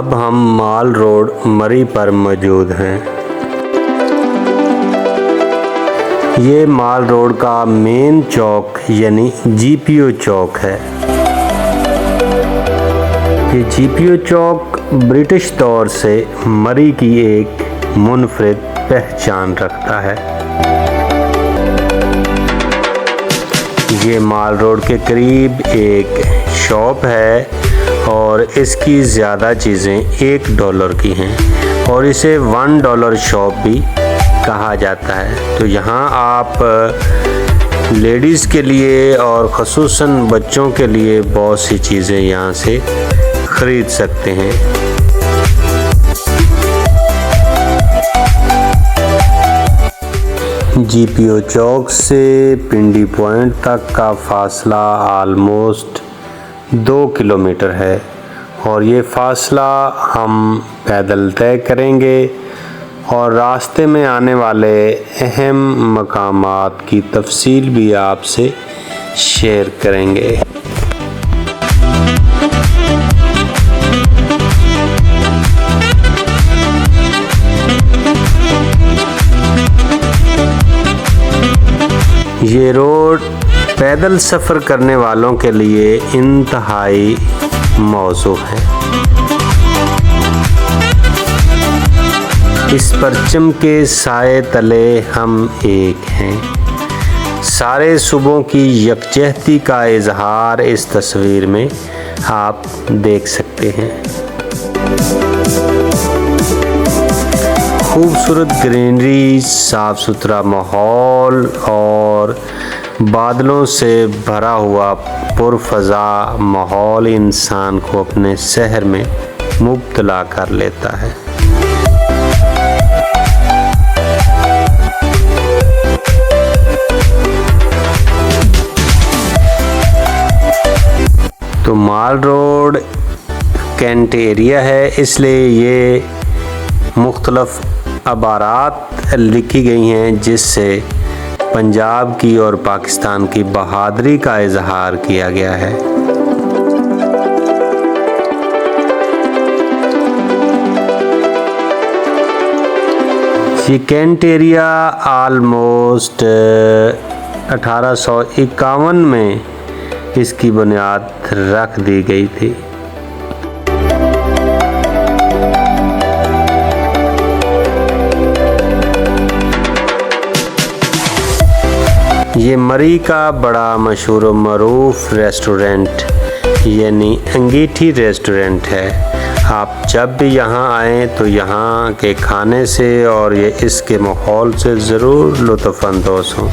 अब हम माल रोड मरी पर मौजूद हैं। ये माल रोड का मेन चौक यानी जीपीओ चौक है। ये जीपीओ चौक ब्रिटिश दौर से मरी की एक मुनफरिद पहचान रखता है। ये माल रोड के करीब एक शॉप है और इसकी ज़्यादा चीज़ें $1 की हैं और इसे $1 शॉप भी कहा जाता है। तो यहाँ आप लेडीज़ के लिए और ख़ुसूसन बच्चों के लिए बहुत सी चीज़ें यहाँ से ख़रीद सकते हैं। जीपीओ चौक से पिंडी पॉइंट तक का फासला आलमोस्ट 2 किलोमीटर है और ये फासला हम पैदल तय करेंगे और रास्ते में आने वाले अहम मकामात की तफसील भी आपसे शेयर करेंगे। ये रोड पैदल सफ़र करने वालों के लिए इंतहाई मौजूद है। इस परचम के साए तले हम एक हैं। सारे सूबों की यकजहती का इजहार इस तस्वीर में आप देख सकते हैं। खूबसूरत ग्रीनरी, साफ़ सुथरा माहौल और बादलों से भरा हुआ पुरफ़ज़ा माहौल इंसान को अपने शहर में मुब्तला कर लेता है। तो माल रोड कैंट एरिया है, इसलिए ये मुख्तलफ़ अबारात लिखी गई हैं जिससे पंजाब की और पाकिस्तान की बहादुरी का इजहार किया गया है। ये कैंट एरिया आलमोस्ट 1851 में इसकी बुनियाद रख दी गई थी। ये मरी का बड़ा मशहूर और मरूफ रेस्टोरेंट यानी अंगीठी रेस्टोरेंट है। आप जब भी यहाँ आएँ तो यहाँ के खाने से और ये इसके माहौल से ज़रूर लुत्फ़ अंदोज़ हों।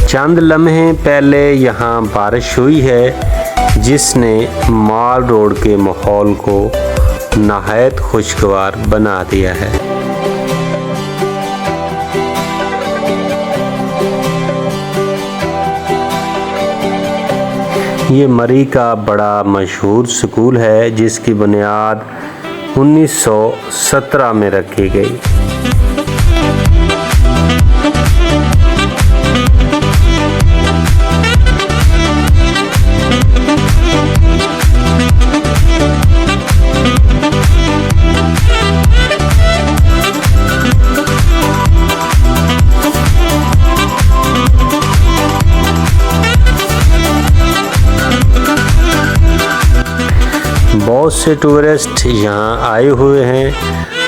चंद लम्हे पहले यहाँ बारिश हुई है जिसने माल रोड के माहौल को नहायत खुशगवार बना दिया है। ये मरी का बड़ा मशहूर स्कूल है जिसकी बुनियाद 1917 में रखी गई। बहुत से टूरिस्ट यहाँ आए हुए हैं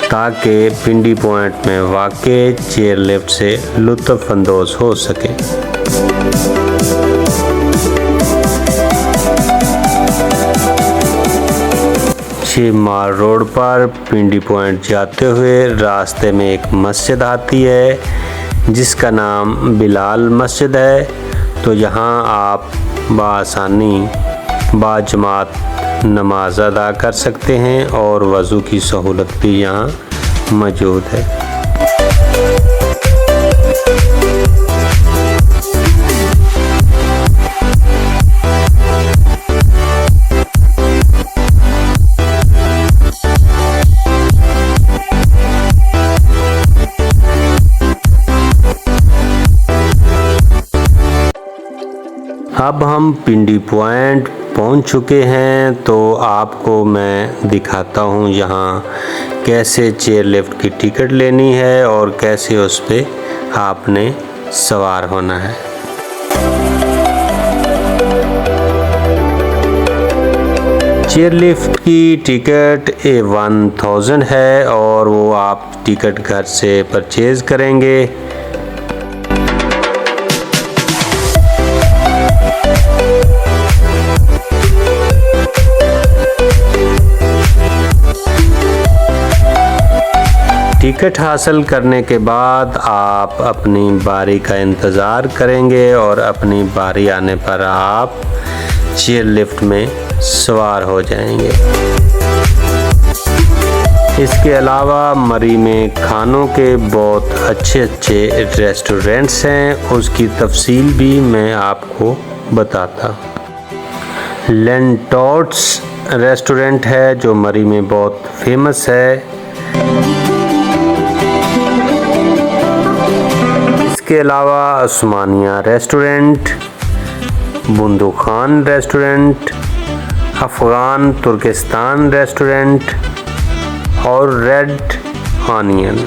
ताकि पिंडी पॉइंट में वाक़ई चेयर लिफ्ट से लुत्फ़ अंदोज़ हो सके। ये माल रोड पर पिंडी पॉइंट जाते हुए रास्ते में एक मस्जिद आती है जिसका नाम बिलाल मस्जिद है। तो यहाँ आप बासानी बाजमात नमाज अदा कर सकते हैं और वज़ू की सहूलत भी यहाँ मौजूद है। अब हम पिंडी पॉइंट पहुंच चुके हैं, तो आपको मैं दिखाता हूं यहाँ कैसे चेयर लिफ्ट की टिकट लेनी है और कैसे उस पे आपने सवार होना है। चेयर लिफ्ट की टिकट 1000 है और वो आप टिकट घर से परचेज करेंगे। टिकट हासिल करने के बाद आप अपनी बारी का इंतज़ार करेंगे और अपनी बारी आने पर आप चेयर लिफ्ट में सवार हो जाएंगे। इसके अलावा मरी में खानों के बहुत अच्छे रेस्टोरेंट्स हैं, उसकी तफसील भी मैं आपको बताता। लेंटोट्स रेस्टोरेंट है जो मरी में बहुत फेमस है। इसके अलावा उस्मानिया रेस्टोरेंट, बुंदू खान रेस्टोरेंट, अफ़गान तुर्किस्तान रेस्टोरेंट और रेड ऑनियन।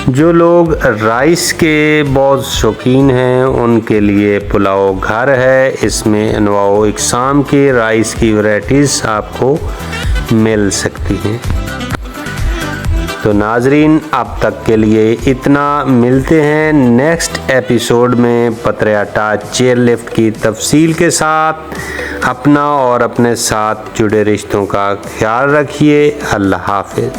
जो लोग राइस के बहुत शौकीन हैं उनके लिए पुलाव घर है। इसमें अनवाओ इकसाम के राइस की वैरायटीज़ आपको मिल सकती हैं। तो नाजरीन, अब तक के लिए इतना। मिलते हैं नेक्स्ट एपिसोड में पतराटा चेयर लिफ्ट की तफसील के साथ। अपना और अपने साथ जुड़े रिश्तों का ख्याल रखिए। अल्लाह हाफ़िज़।